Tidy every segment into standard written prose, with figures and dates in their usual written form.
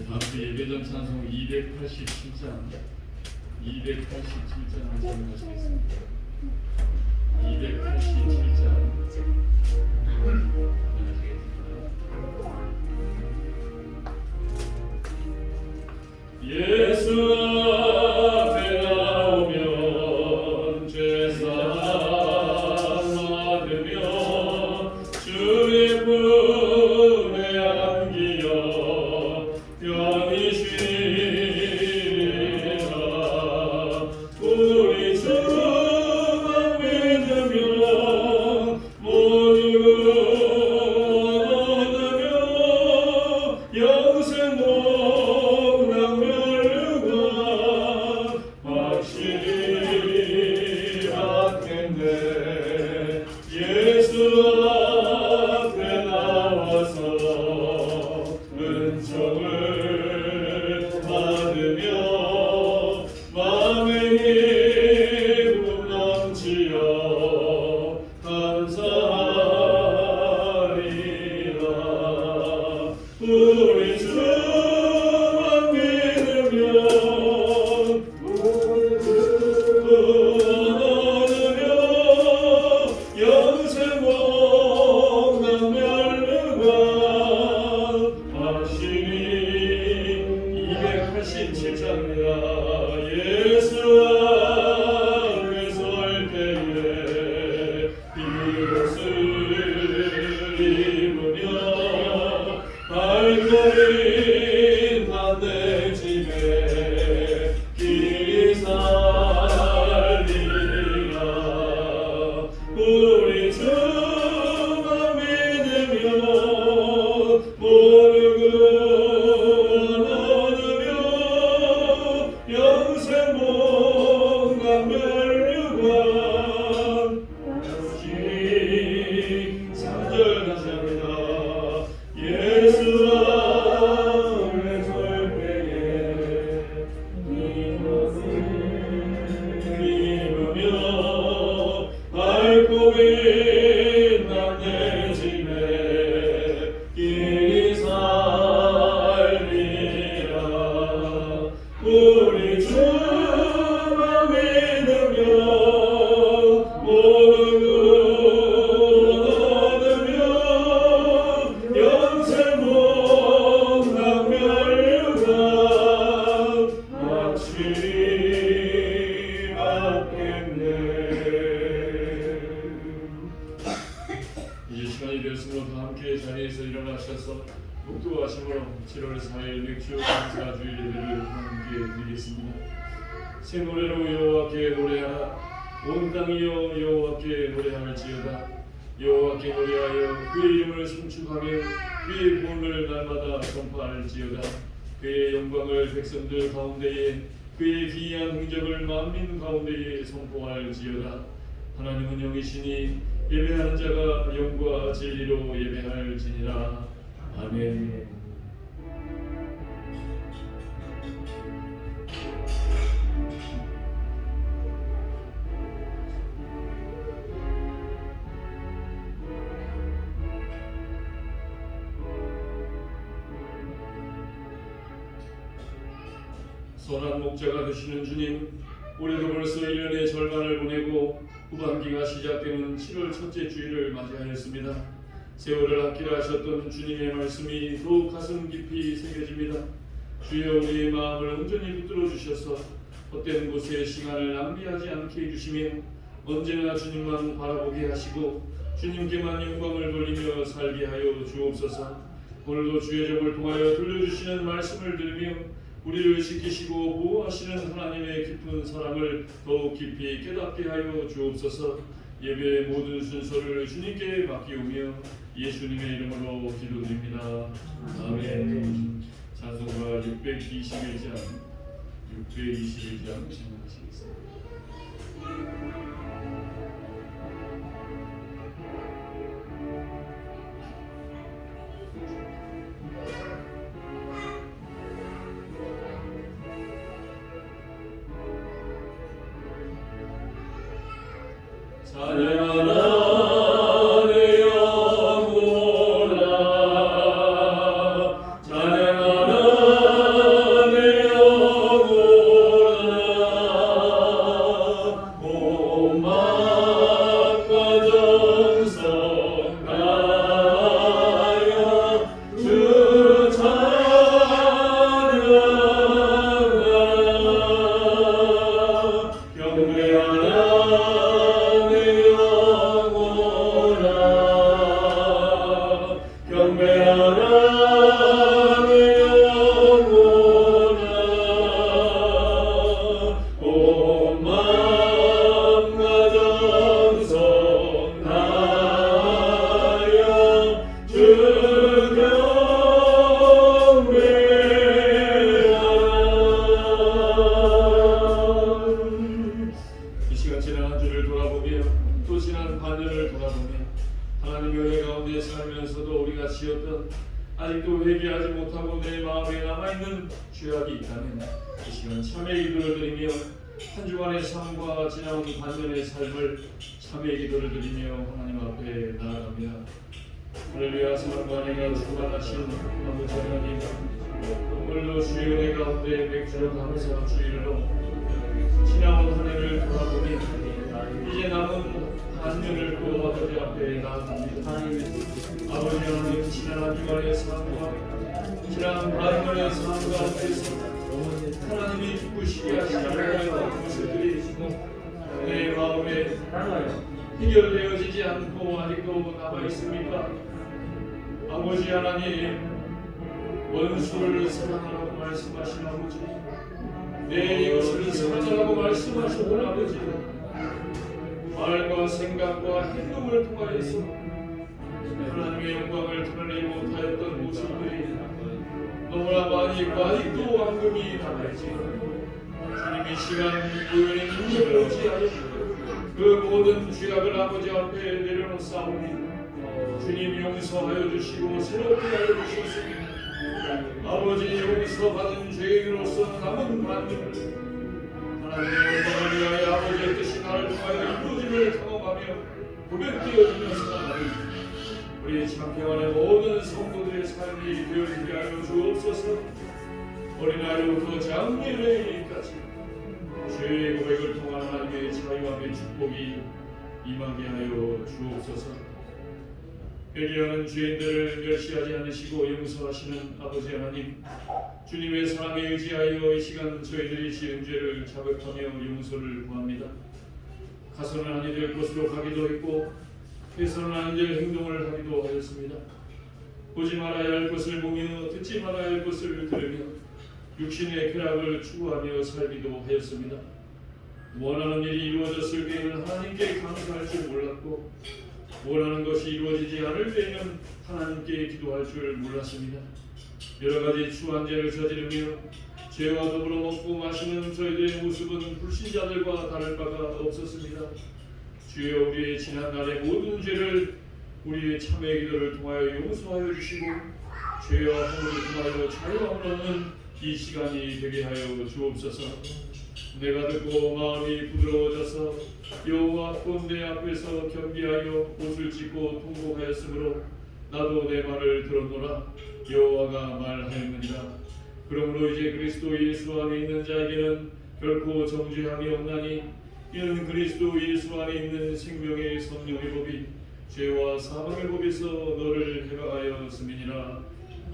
다음 주 예배전 찬송 287장 287장 찬송하시겠습니다. 287장 예수 앞에 나오면 죄사함 받으며 주의 품에 안기어 편히 쉬리라. 우리 주만 믿으며 모두 얻으며 영생 복락 멸류관 확실히 받겠네. 예수 앞에 나와서 은총을 받으며 마음의 기쁨 넘치어 감사하리라. 우리 주만 믿으며 얻으며 영생 복락 멸류관 확실히 287장이라. 예수 앞에 설 때에 이것을 입으며 발걸음 난 내 집에 길이 살리라. 우리 주만 믿으며 모르고 얻으며 영생 복락 멸류관 3절 같이 합니다. 예수 앞에 설 때에 이것을 입으며 밝고 빛난 내 집에 길이 살리라. 우리 주만 믿으며 모든 얻으며 영생 복락 멸류관 확실히 받겠네. 이제 시간이 되었으므로 다 함께 자리에서 일어나셔서 묵도하심으로 7월 4일 맥주 감사 주일 예배를 함께 드리겠습니다. 새 노래로 여호와께 노래하라. 온 땅이여 여호와께 노래할지어다. 여호와께 노래하여 그의 이름을 송축하며 그의 구원을 날마다 선포할지어다. 그의 영광을 백성들 가운데에 그의 기이한 행적을 만민 가운데에 선포할지어다. 하나님은 영이시니 예배하는 자가 영과 진리로 예배할지니라. 아멘. 선한 목자가 되시는 주님, 올해도 벌써 1년의 절반을 보내고 후반기가 시작되는 7월 첫째 주일을 맞이하였습니다. 세월을 아끼라 하셨던 주님의 말씀이 더욱 가슴 깊이 새겨집니다. 주여 우리의 마음을 온전히 붙들어 주셔서 헛된 곳에 시간을 낭비하지 않게 해주시며 언제나 주님만 바라보게 하시고 주님께만 영광을 돌리며 살게 하여 주옵소서. 오늘도 주의 종을 통하여 들려주시는 말씀을 들으며 우리를 지키시고 보호하시는 하나님의 깊은 사랑을 더욱 깊이 깨닫게 하여 주옵소서. 예배의 모든 순서를 주님께 맡기오며 예수님의 이름으로 기도드립니다. 아멘. 찬송가 621장 찬송하시겠습니다. 찬양하라 내 영혼아 찬양하라 내 영혼아 온 마음과 정성 다하여 주 찬양하라 경배하라 내 영혼아 경배하라 내 영혼아 온 마음과 정성 다하여 주 경배하라. 이 시간 지난 한 주를 돌아보며 또 지난 반년을 돌아보며 하나님의 은혜 가운데 살면서도 우리가 지었던 아직도 회개하지 못하고 내 마음에 남아있는 죄악이 있다면 이 시간 참회의 기도를 드리며 한 주간의 삶과 지나온 반년의 삶을 참회의 기도를 드리며 하나님 앞에 나아갑니다. 할렐루야. 사랑과 은혜가 충만하신 아버지 하나님, 오늘도 주의 은혜 가운데 맥주로 감사 주일로 지나온 한 해를 돌아보니 이제 남은 반년을 또 아버지 앞에 나아갑니다. 아버지 하나님, 지난 한 주간의 삶과 지난 반년의 삶 가운데서 하나님이 기쁘시게 하시는 모습들이 내 마음에 해결되어지지 않고 아직도 남아있습니까? 아버지 하나님, 원수를 사랑하라고 말씀하신 아버지, 내 이웃을 사랑하라고 말씀하셨던 아버지, 말과 생각과 행동을 통하여서 하나님의 영광을 드러내지 못하였던 모습들이 너무나 많이 아직도 왕금이 남아있지. 주님이 시간 우연히 눈물을 어찌하여 그 모든 죄악을 아버지 앞에 내려놓사오니 주님 용서하여 주시고 새롭게 하여 주셨습니다. 아버지 용서받은 죄인으로서 남은 만년을 하나님의 영광을 위하여 아버지의 뜻이 나를 통하여 이루어짐을 경험하며 고백되어지는 사람들, 우리 참평안의 모든 성도들의 삶이 되어지게 하여 주옵소서. 어린아이부터 장년에까지 죄의 고백을 통한 하나님의 자유함의 축복이 임하게 하여 주옵소서. 회개하는 죄인들을 멸시하지 않으시고 용서하시는 아버지 하나님, 주님의 사랑에 의지하여 이 시간 저희들이 지은 죄를 자백하며 용서를 구합니다. 가서는 아니 될 곳으로 가기도 했고 해서는 아니 될 행동을 하기도 하였습니다. 보지 말아야 할 것을 보며 듣지 말아야 할 것을 들으며 육신의 쾌락을 추구하며 살기도 하였습니다. 원하는 일이 이루어졌을 때에는 하나님께 감사할 줄 몰랐고 원하는 것이 이루어지지 않을 때에는 하나님께 기도할 줄 몰랐습니다. 여러 가지 추한 죄를 저지르며 죄와 더불어 먹고 마시는 저희들의 모습은 불신자들과 다를 바가 없었습니다. 주여, 우리의 지난날의 모든 죄를 우리의 참회 기도를 통하여 용서하여 주시고 죄와 허물을 통하여 자유함을 얻는 이 시간이 되게 하여 주옵소서. 내가 듣고 마음이 부드러워져서 여호와 본대 앞에서 겸비하여 옷을 찢고 통곡하였으므로 나도 내 말을 들었노라. 여호와가 말하였느니라. 그러므로 이제 그리스도 예수 안에 있는 자에게는 결코 정죄함이 없나니 이는 그리스도 예수 안에 있는 생명의 성령의 법이 죄와 사망의 법에서 너를 해방하였음이니라.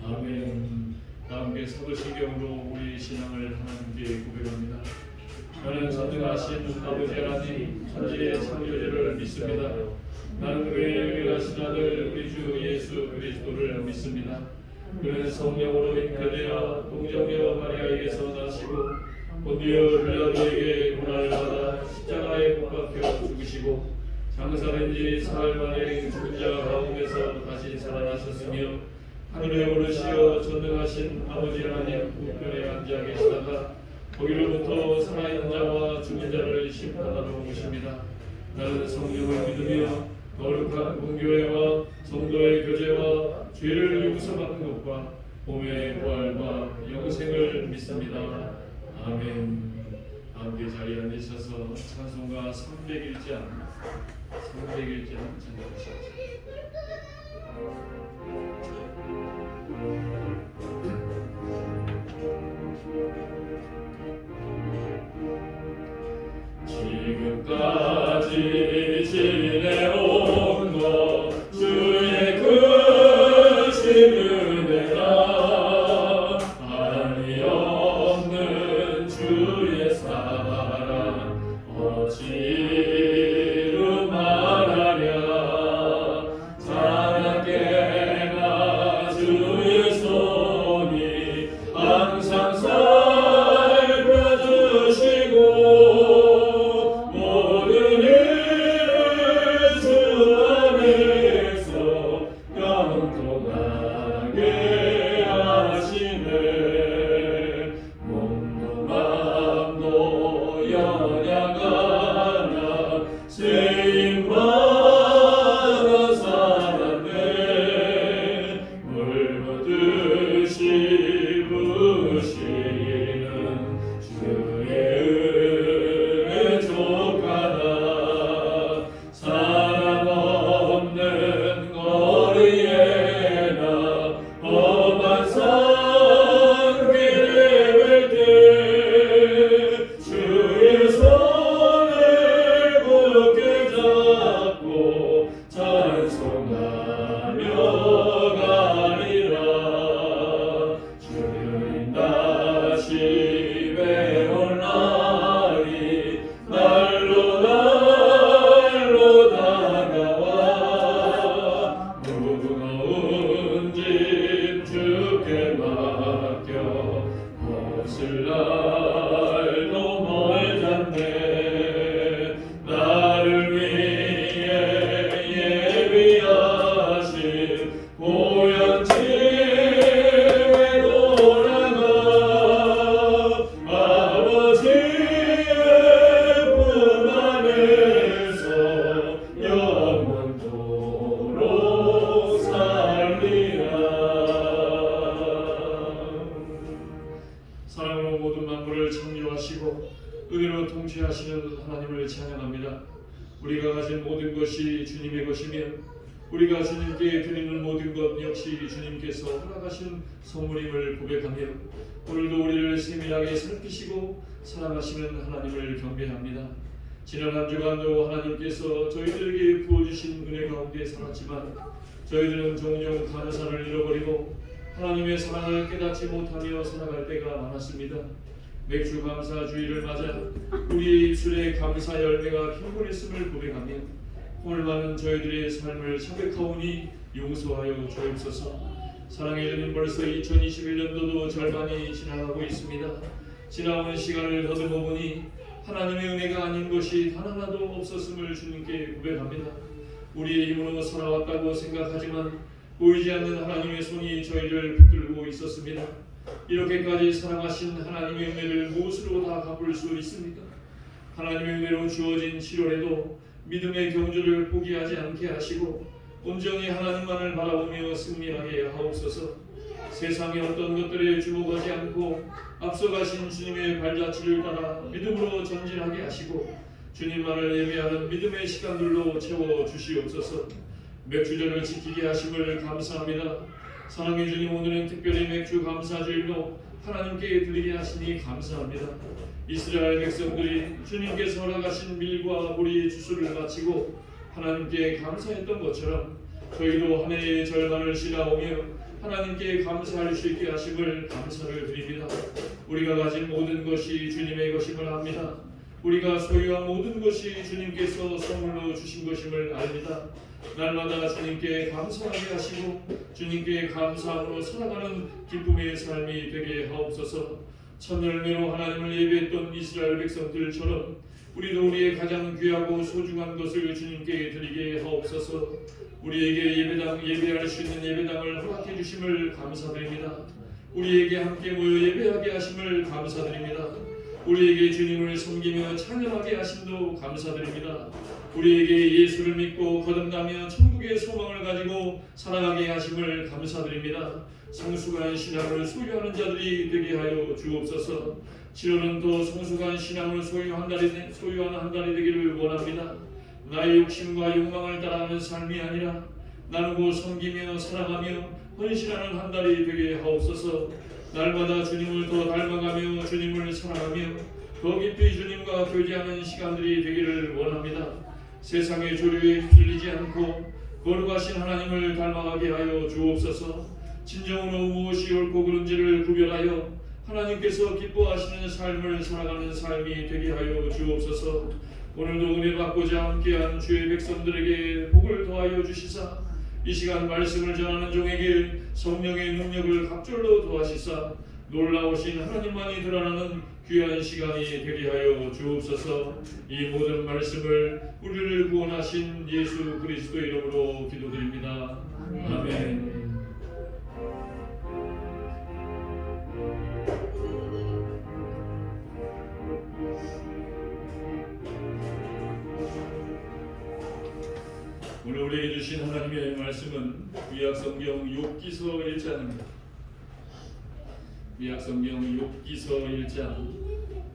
아멘. 다음에 사도신경으로 우리 신앙을 하나님께 고백합니다. 나는 전능하신 아버지 하나님 천지의 창조주를 믿습니다. 나는 그의 유일하신 아들 우리 주 예수 그리스도를 믿습니다. 그는 성령으로 잉태되어 동정녀 마리아에게서 나시고 본디오 빌라도에게 고난을 받아 십자가에 못 박혀 죽으시고 장사된 지 사흘 만에 죽은 자 가운데서 다시 살아나셨으며 하늘에 오르시어 전능하신 아버지 하나님 우편에 앉아 계시다가 거기로부터 살아있는 자와 죽은 자를 심판하러 오십니다. 나는 성령을 믿으며 거룩한 공교회와 성도의 교제와 죄를 용서받는 것과 몸의 부활과 영생을 믿습니다. 아멘. 아멘. 우리 자리에 앉으셔서 찬송가 301장 찬송하시죠. 지금까지 지내온 것 주의 크신 은혜라 한이 없는 주의 사랑 어찌로 말하랴 사랑께나 주의 손이 항상 살펴주시고 사랑으로 모든 만물을 창조하시고 은혜로 통치하시는 하나님을 찬양합니다. 우리가 가진 모든 것이 주님의 것이며 우리가 주님께 드리는 모든 것 역시 주님께서 허락하신 선물임을 고백하며 오늘도 우리를 세밀하게 살피시고 사랑하시는 하나님을 경배합니다. 지난 한 주간도 하나님께서 저희들에게 부어주신 은혜 가운데 살았지만 저희들은 종종 감사를 잃어버리고 하나님의 사랑을 깨닫지 못하며 살아갈 때가 많았습니다. 맥주 감사 주일을 맞아 우리의 입술에 감사 열매가 핀곤했음을 고백하며 오늘 많은 저희들의 삶을 자백하오니 용서하여 주옵소서. 사랑의 주님, 벌써 2021년도도 절반이 지나가고 있습니다. 지나오는 시간을 더듬어 보니 하나님의 은혜가 아닌 것이 단 하나도 없었음을 주님께 고백합니다. 우리의 힘으로 살아왔다고 생각하지만 보이지 않는 하나님의 손이 저희를 붙들고 있었습니다. 이렇게까지 사랑하신 하나님의 은혜를 무엇으로 다 갚을 수 있습니까? 하나님의 은혜로 주어진 7월에도 믿음의 경주를 포기하지 않게 하시고 온전히 하나님만을 바라보며 승리하게 하옵소서. 세상의 어떤 것들에 주목하지 않고 앞서가신 주님의 발자취를 따라 믿음으로 전진하게 하시고 주님만을 예배하는 믿음의 시간들로 채워주시옵소서. 맥주전을 지키게 하심을 감사합니다. 사랑의 주님, 오늘은 특별히 맥주 감사주일로 하나님께 드리게 하시니 감사합니다. 이스라엘 백성들이 주님께서 허락하신 밀과 보리의 주수를 마치고 하나님께 감사했던 것처럼 저희도 한 해의 절반을 지나오며 하나님께 감사할 수 있게 하심을 감사를 드립니다. 우리가 가진 모든 것이 주님의 것임을 압니다. 우리가 소유한 모든 것이 주님께서 선물로 주신 것임을 압니다. 날마다 주님께 감사하게 하시고 주님께 감사함으로 살아가는 기쁨의 삶이 되게 하옵소서. 첫 열매로 하나님을 예배했던 이스라엘 백성들처럼 우리도 우리의 가장 귀하고 소중한 것을 주님께 드리게 하옵소서. 우리에게 예배할 수 있는 예배당을 허락해 주심을 감사드립니다. 우리에게 함께 모여 예배하게 하심을 감사드립니다. 우리에게 주님을 섬기며 찬양하게 하심도 감사드립니다. 우리에게 예수를 믿고 거듭나며 천국의 소망을 가지고 살아가게 하심을 감사드립니다. 성숙한 신앙을 소유하는 자들이 되게 하여 주옵소서. 치료는 또 성숙한 신앙을 소유하는 한 달이 되기를 원합니다. 나의 욕심과 욕망을 따라가는 삶이 아니라 나누고 섬기며 사랑하며 헌신하는 한 달이 되게 하옵소서. 날마다 주님을 더 닮아가며 주님을 사랑하며 더 깊이 주님과 교제하는 시간들이 되기를 원합니다. 세상의 조류에 휩쓸리지 않고 거룩하신 하나님을 닮아가게 하여 주옵소서. 진정으로 무엇이 옳고 그른지를 구별하여 하나님께서 기뻐하시는 삶을 살아가는 삶이 되게 하여 주옵소서. 오늘도 은혜 받고자 함께한 주의 백성들에게 복을 더하여 주시사 이 시간 말씀을 전하는 종에게 성령의 능력을 갑절로 더하시사 놀라우신 하나님만이 드러나는 귀한 시간이 되게 하여 주옵소서. 이 모든 말씀을 우리를 구원하신 예수 그리스도 이름으로 기도드립니다. 아멘. 오늘 우리에게 주신 하나님의 말씀은 구약성경 욥기서 1장입니다. 구약성경 욥기서 1장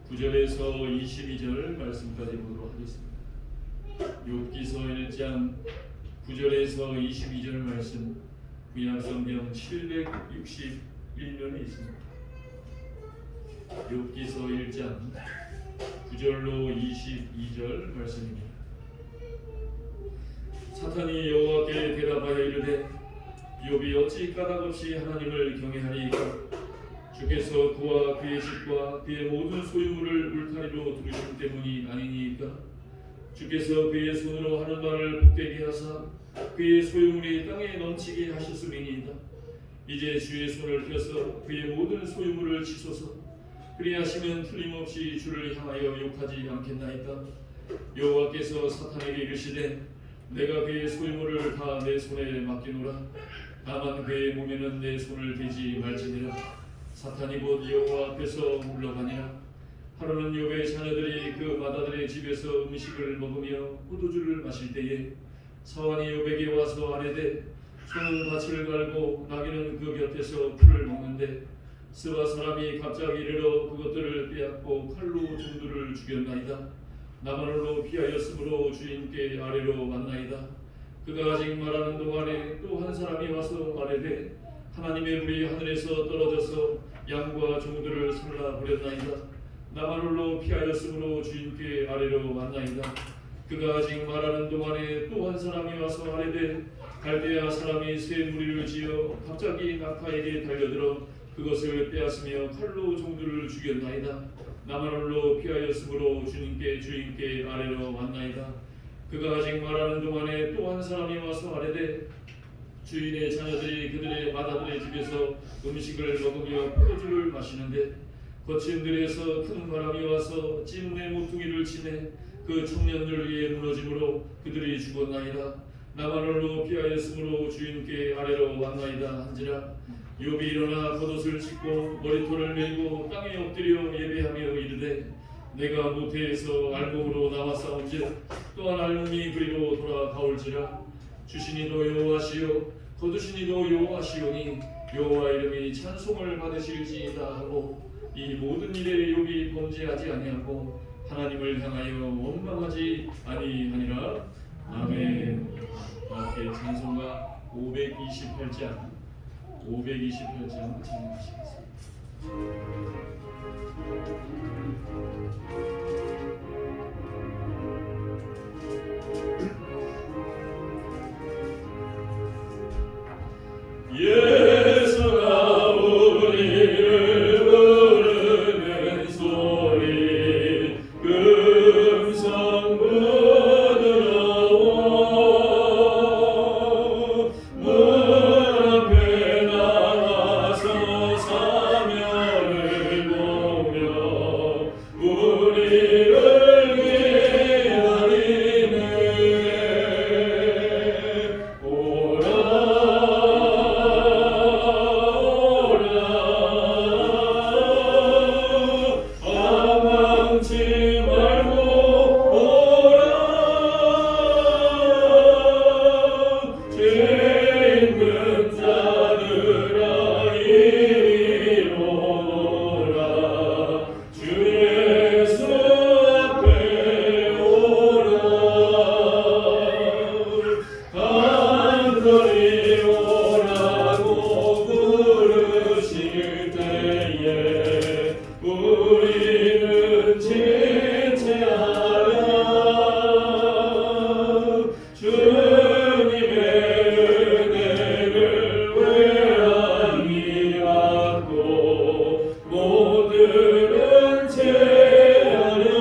9절에서 22절 말씀까지 보도록 하겠습니다. 욥기서 1장 9절에서 22절 말씀, 구약성경 761면에 있습니다. 욥기서 1장 9절로 22절 말씀입니다. 사탄이 여호와께 대답하여 이르되 욥이 어찌 까닭없이 하나님을 경외하리이까? 주께서 그와 그의 집과 그의 모든 소유물을 울타리로 두르신 때문이 아니니이까? 주께서 그의 손으로 하는 말을 복되게 하사 그의 소유물이 땅에 넘치게 하셨음이니이다. 이제 주의 손을 펴서 그의 모든 소유물을 치소서. 그리하시면 틀림없이 주를 향하여 욕하지 않겠나이까? 여호와께서 사탄에게 이르시되 내가 그의 소유물을 다 내 손에 맡기노라. 다만 그의 몸에는 내 손을 대지 말지니라. 사탄이 곧 여호와 앞에서 물러가니라. 하루는 욥의 자녀들이 그 마다들의 집에서 음식을 먹으며 포도주를 마실 때에 사환이 욥에게 와서 아뢰되 소는 밭을 갈고 나귀는 그 곁에서 풀을 먹는데 스바 사람이 갑자기 이르러 그것들을 빼앗고 칼로 종들을 죽였나이다. 나만 홀로 피하였으므로 주인께 아래로 왔나이다. 그가 아직 말하는 동안에 또 한 사람이 와서 말하되 하나님의 불이 하늘에서 떨어져서 양과 종들을 살라 버렸나이다. 나만 홀로 피하였으므로 주인께 아래로 왔나이다. 그가 아직 말하는 동안에 또 한 사람이 와서 말하되 갈대아 사람이 새 무리를 지어 갑자기 낙타에게 달려들어 그것을 빼앗으며 칼로 종들을 죽였나이다. 나만 홀로 피하였으므로 주인께 아래로 왔나이다. 그가 아직 말하는 동안에 또 한 사람이 와서 아뢰되 주인의 자녀들이 그들의 마다들의 집에서 음식을 먹으며 포도주를 마시는데 거친 들에서 큰 바람이 와서 찜내 모퉁이를 치매 그 청년들 위에 무너짐으로 그들이 죽었나이다. 나만 홀로 피하였으므로 주인께 아래로 왔나이다 한지라. 욥이 일어나 겉옷을 찢고 머리털을 메고 땅에 엎드려 예배하며 이르되 내가 모태에서 알곡으로 나왔사온즉 또한 알몸이 그리로 돌아가올지라. 주시니도 여호와시요 거두시니도 여호와시오니 여호와 이름이 찬송을 받으실지이다 하고 이 모든 일에 욥이 범죄하지 아니하고 하나님을 향하여 원망하지 아니하니라. 아멘. 함께 찬송가 528장 찬양하시겠습니다. 예수가 우리를 부르는 소리 금성 부드러워 문 앞에 나가서 사면을 보며 우리를 기다리네. 오라 오라고 부르실 때에 우리는 진지하여 주님의 은혜를 외람이 받고 모두는 제하려나.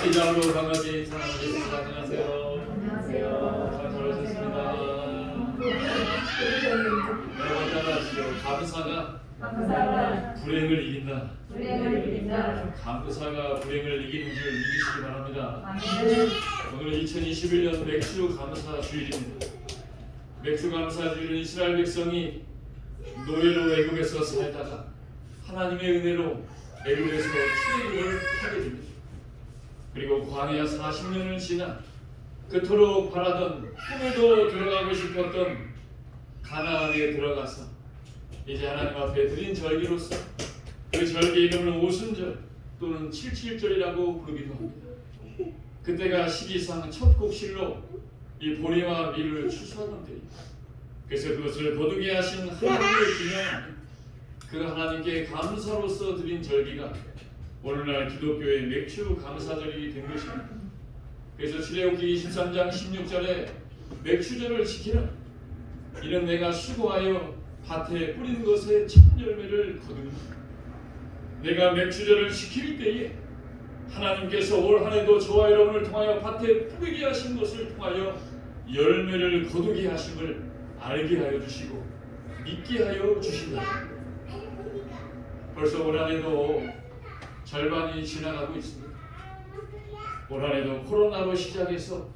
이장로 강아지 사랑하겠습니다. 안녕하세요. 안녕하세요. 잘 잘하셨습니다. 여러분 따라하시죠. 감사가 불행을 이긴다. 감사가 불행을 이기는 줄 믿으시기 바랍니다. 오늘 2021년 맥주 감사 주일입니다. 맥주 감사 주일은 이스라엘 백성이 노예로 애굽에서 살다가 하나님의 은혜로 애굽에서 출애굽을 하게 됩니다. 그리고 광야 40년을 지나 그토록 바라던 꿈에도 들어가고 싶었던 가나안에 들어가서 이제 하나님 앞에 드린 절기로서 그 절기 이름은 오순절 또는 칠칠절이라고 부르기도 합니다. 그때가 시기상 첫 곡실로 이 보리와 밀을 추수하던 때입니다. 그래서 그것을 거두게 하신 하나님을 기념하는 그 하나님께 감사로서 드린 절기가 오늘날 기독교의 맥주 감사절이 된 것입니다. 그래서 출애굽기 23장 16절에 맥주절을 지키라. 이는 내가 수고하여 밭에 뿌린 것의 첫 열매를 거두는 내가 맥주절을 지킬 때에 하나님께서 올 한해도 저와 여러분을 통하여 밭에 뿌리게 하신 것을 통하여 열매를 거두게 하심을 알게 하여 주시고 믿게 하여 주신다. 벌써 올 한해도 절반이 지나가고 있습니다. 올 한해도 코로나로 시작해서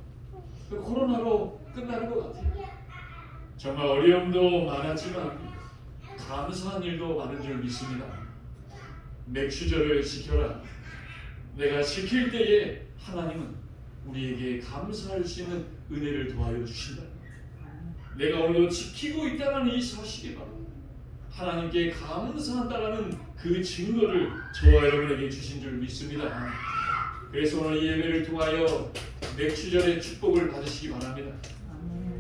그 코로나로 끝나는 것 같아요. 정말 어려움도 많았지만 감사한 일도 많은 줄 믿습니다. 맥주절을 지켜라. 내가 지킬 때에 하나님은 우리에게 감사할 수 있는 은혜를 더하여 주신다. 내가 오늘도 지키고 있다는 이 사실이 바로 하나님께 감사한다라는 그 증거를 저와 여러분에게 주신 줄 믿습니다. 그래서 오늘 이 예배를 통하여 맥주절의 축복을 받으시기 바랍니다.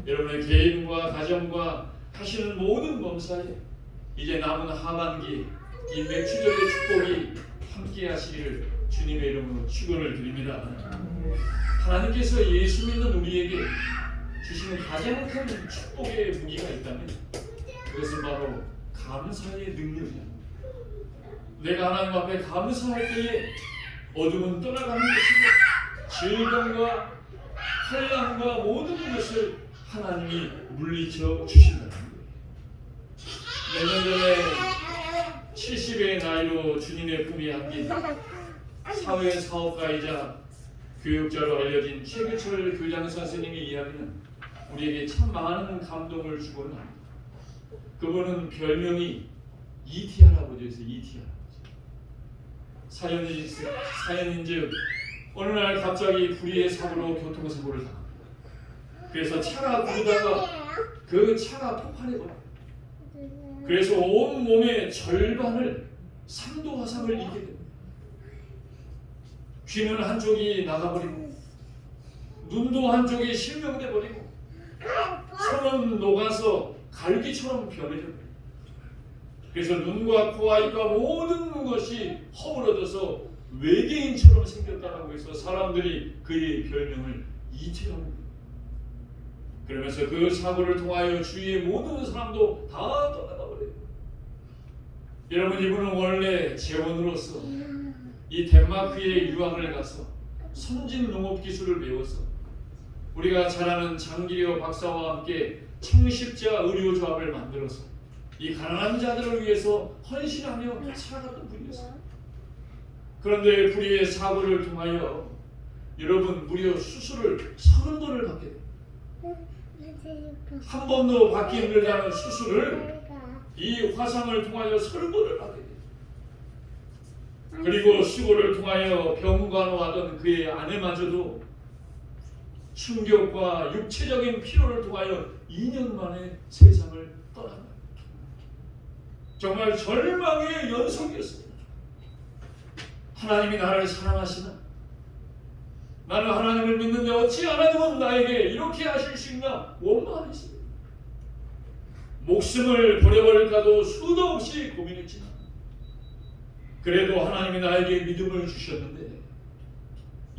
여러분의 개인과 가정과 하시는 모든 범사에 이제 남은 하반기 이 맥주절의 축복이 함께 하시기를 주님의 이름으로 축원을 드립니다. 하나님께서 예수 믿는 우리에게 주시는 가장 큰 축복의 무기가 있다면 그것은 바로 감사의 능력이다. 내가 하나님 앞에 감사할 때에 어둠은 떠나가는 것이고 질병과 환난과 모든 것을 하나님이 물리쳐 주신다는 거예요. 몇 년 전에 70의 나이로 주님의 품에 안긴 사회 사업가이자 교육자로 알려진 최규철 교장 선생님의 이야기는 우리에게 참 많은 감동을 주고는 합니다. 그분은 별명이 E.T. 할아버지였어요. E.T. 할아버지. 사연인즉 어느 날 갑자기 불의의 사고로 교통사고를 당합니다. 그래서 차가 구르다가 그 차가 폭발해버려요. 그래서 온 몸의 절반을 3도 화상을 입게 됩니다. 귀는 한쪽이 나가버리고 눈도 한쪽이 실명돼버리고 손은 녹아서 갈기처럼 변해져버려요. 그래서 눈과 코와 입과 모든 것이 허물어져서 외계인처럼 생겼다라고 해서 사람들이 그의 별명을 이태라고 합니다. 그러면서 그 사고를 통하여 주위의 모든 사람도 다 떠나가버려요. 여러분, 이분은 원래 재원으로서 이 덴마크에 유학을 가서 선진 농업 기술을 배워서 우리가 잘 아는 장기려 박사와 함께 청십자 의료조합을 만들어서 이 가난한 자들을 위해서 헌신하며 살아갔던 분이었어요. 그런데 불의의 사고를 통하여 여러분 무려 수술을 30번을 받게 됩니다. 한 번도 받기 힘들다는 수술을 이 화상을 통하여 30번을 받게 됩니다. 그리고 수고를 통하여 병간호하던 그의 아내마저도 충격과 육체적인 피로를 통하여 2년 만에 세상을 떠납니다. 정말 절망의 연속이었습니다. 하나님이 나를 사랑하시나? 나는 하나님을 믿는데 어찌 하나님은 나에게 이렇게 하실 수 있나 원망했습니다. 목숨을 버려버릴까도 수도 없이 고민했지만 그래도 하나님이 나에게 믿음을 주셨는데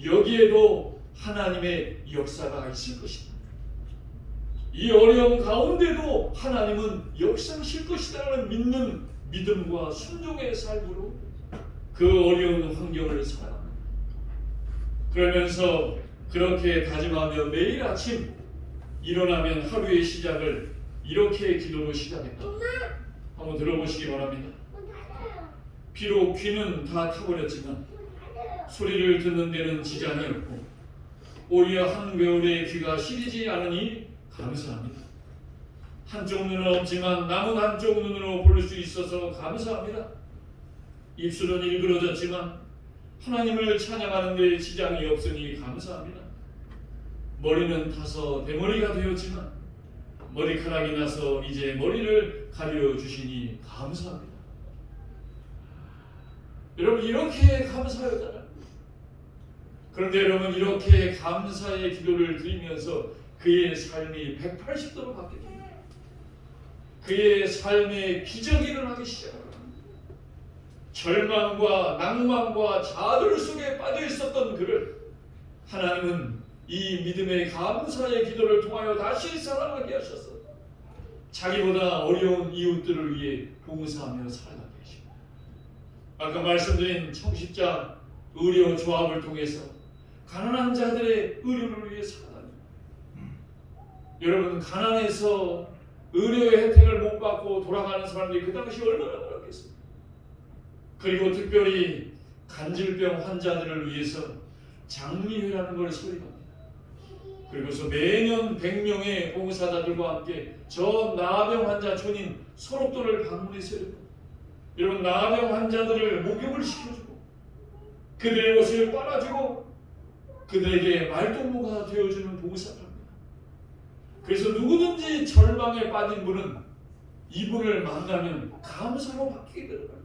여기에도 하나님의 역사가 있을 것이다. 이 어려움 가운데도 하나님은 역사하실 것이다라는 믿는 믿음과 순종의 삶으로 그 어려운 환경을 살아갑니다. 그러면서 그렇게 다짐하며 매일 아침 일어나면 하루의 시작을 이렇게 기도로 시작했다. 한번 들어보시기 바랍니다. 비록 귀는 다 타버렸지만 소리를 듣는 데는 지장이 없고 오히려 한겨울에 귀가 시리지 않으니 감사합니다. 한쪽 눈은 없지만 남은 한쪽 눈으로 볼 수 있어서 감사합니다. 입술은 일그러졌지만 하나님을 찬양하는 데 지장이 없으니 감사합니다. 머리는 타서 대머리가 되었지만 머리카락이 나서 이제 머리를 가려주시니 감사합니다. 여러분, 이렇게 감사하였잖아요. 그런데 여러분, 이렇게 감사의 기도를 드리면서 그의 삶이 180도로 바뀌게 됩니다. 그의 삶에 기적이 일어나기 시작합니다. 절망과 낭만과 좌절 속에 빠져 있었던 그를 하나님은 이 믿음의 감사의 기도를 통하여 다시 살아나게 하셔서 자기보다 어려운 이웃들을 위해 봉사하며 살아가게 하십니다. 아까 말씀드린 청십자 의료 조합을 통해서 가난한 자들의 의료를 위해 살아갑니다. 여러분, 가난해서 의료의 혜택을 못 받고 돌아가는 사람들이 그 당시 얼마나 많았겠습니까? 그리고 특별히 간질병 환자들을 위해서 장미회라는 걸 설립합니다. 그리고서 매년 100명의 봉사자들과 함께 저 나병 환자촌인 소록도를 방문해서 여러분 나병 환자들을 목욕을 시켜주고 그들의 옷을 빨아주고 그들에게 말동무가 되어주는 봉사를 합니다. 그래서 누구든지 절망에 빠진 분은 이분을 만나면 감사로 바뀌게 되는 거예요.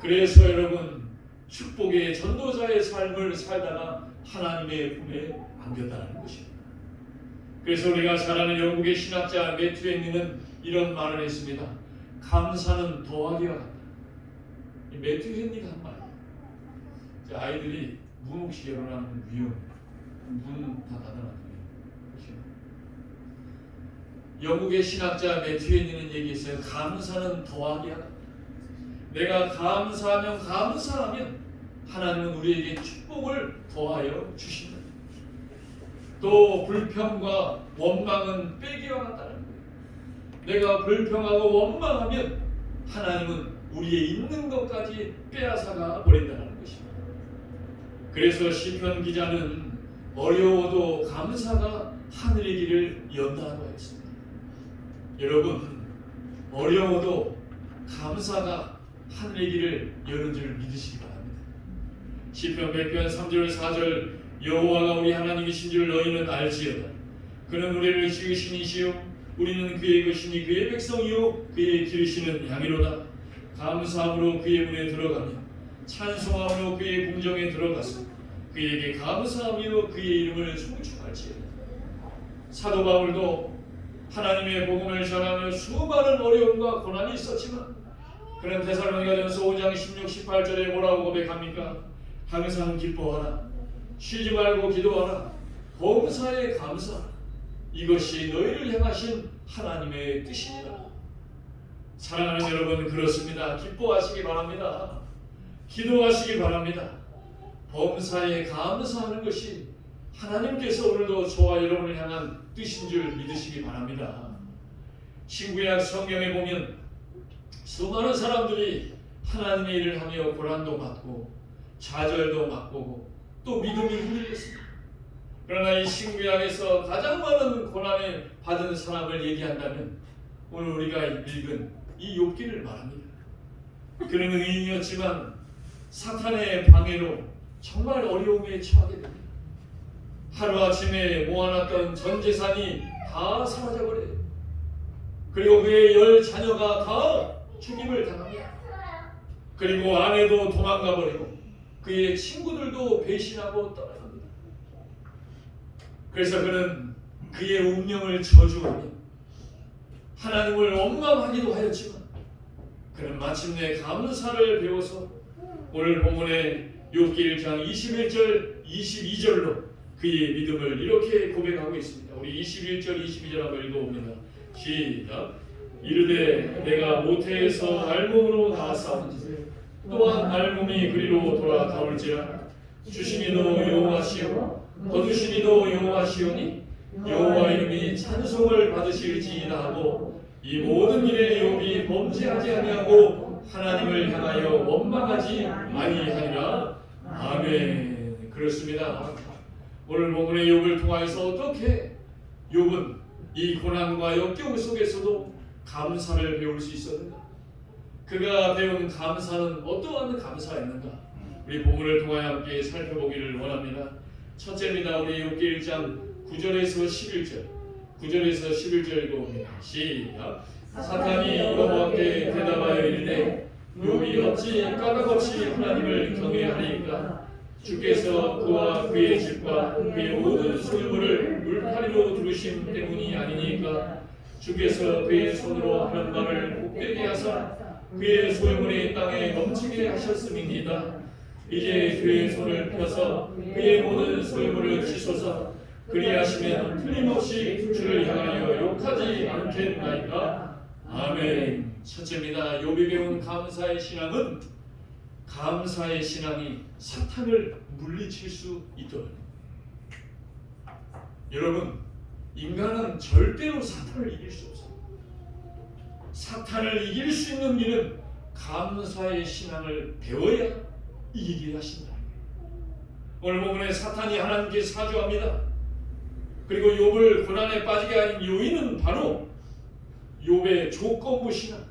그래서 여러분 축복의 전도자의 삶을 살다가 하나님의 품에 안겼다는 것입니다. 그래서 우리가 잘 아는 영국의 신학자 매튜 헨리는 이런 말을 했습니다. 감사는 더하기와 같다. 매튜 헨리가 한 말이에요. 아이들이 문 없이 결혼하는 위험해. 문 다 닫아놨어요. 영국의 신학자 매튜 헨리는 얘기했어요. 감사는 더하기와 같다. 내가 감사하면 하나님은 우리에게 축복을 더하여 주신다. 또 불평과 원망은 빼기와 같다는 거예요. 내가 불평하고 원망하면 하나님은 우리의 있는 것까지 빼앗아가 버린다는 것입니다. 그래서 시편 기자는 어려워도 감사가 하늘의 길을 연다고 했습니다. 여러분 어려워도 감사가 하늘의 길을 여는 줄 믿으시기 바랍니다. 시편 100편 3절 4절 여호와가 우리 하나님이신 줄 너희는 알지어다. 그는 우리를 지으신 이시요 우리는 그의 것이니 그의 백성이요 그의 기르시는 양이로다. 감사함으로 그의 문에 들어가며 찬송함으로 그의 궁정에 들어가서 그에게 감사하며 그의 이름을 송축할지어다. 사도 바울도 하나님의 복음을 전하며 수많은 어려움과 고난이 있었지만 그는 데살로니가전서 5장 16, 18절에 뭐라고 고백합니까? 항상 기뻐하라. 쉬지 말고 기도하라. 범사에 감사하라. 이것이 너희를 향하신 하나님의 뜻이니라. 사랑하는 여러분 그렇습니다. 기뻐하시기 바랍니다. 기도하시기 바랍니다. 범사에 감사하는 것이 하나님께서 오늘도 저와 여러분을 향한 뜻인 줄 믿으시기 바랍니다. 신구약 성경에 보면 수많은 사람들이 하나님의 일을 하며 고난도 받고 좌절도 맛보고 또 믿음이 흔들렸습니다. 그러나 이 신구약에서 가장 많은 고난을 받은 사람을 얘기한다면 오늘 우리가 읽은 이 욥기를 말합니다. 그는 의인이었지만 사탄의 방해로 정말 어려움에 처하게 됩니다. 하루아침에 모아놨던 전 재산이 다 사라져버려요. 그리고 그의 10 자녀가 다 죽임을 당합니다. 그리고 아내도 도망가버리고 그의 친구들도 배신하고 떠나갑니다. 그래서 그는 그의 운명을 저주하며 하나님을 원망하기도 하였지만 그는 마침내 감사를 배워서 오늘 본문의 욥기 1장 21절 22절로 그의 믿음을 이렇게 고백하고 있습니다. 우리 21절 22절 한번 읽어봅니다. 시작. 이르되 내가 모태에서 알몸으로 나왔사온지 또한 알몸이 그리로 돌아가올지라 주시니도 여호와시오 거두시니도 여호와시오니 여호와 이름이 찬송을 받으실지이다 하고 이 모든 일에 욥이 범죄하지 아니하고 하나님을 향하여 원망하지 아니하니라. 아멘. 그렇습니다. 오늘 본문의 욥을 통하여서 어떻게 욥은 이 고난과 역경 속에서도 감사를 배울 수 있었는가? 그가 배운 감사는 어떠한 감사였는가? 우리 본문을 통하여 함께 살펴보기를 원합니다. 첫째입니다. 우리 욥기 1장 9절에서 11절 9절에서 11절 읽어봅니다. 시작. 사탄이 여호와께 대답하여 이르되 욥이 어찌 까닭없이 하나님을 경외하리이까? 주께서 그와 그의 집과 그의 모든 소유물을 울타리로 두르심 때문이 아니니까? 주께서 그의 손으로 하는 말을 복되게 하사 그의 소유물이 땅에 넘치게 하셨음이니이다. 이제 그의 손을 펴서 그의 모든 소유물을 치소서. 그리하시면 틀림없이 주를 향하여 욕하지 않겠나이까? 아멘. 첫째입니다. 욥이 배운 감사의 신앙은 감사의 신앙이 사탄을 물리칠 수 있도록. 여러분, 인간은 절대로 사탄을 이길 수 없어요. 사탄을 이길 수 있는 길은 감사의 신앙을 배워야 이기게 하신다. 오늘 본문에 사탄이 하나님께 사주합니다. 그리고 욥을 고난에 빠지게 한 요인은 바로 욥의 조건부 신앙,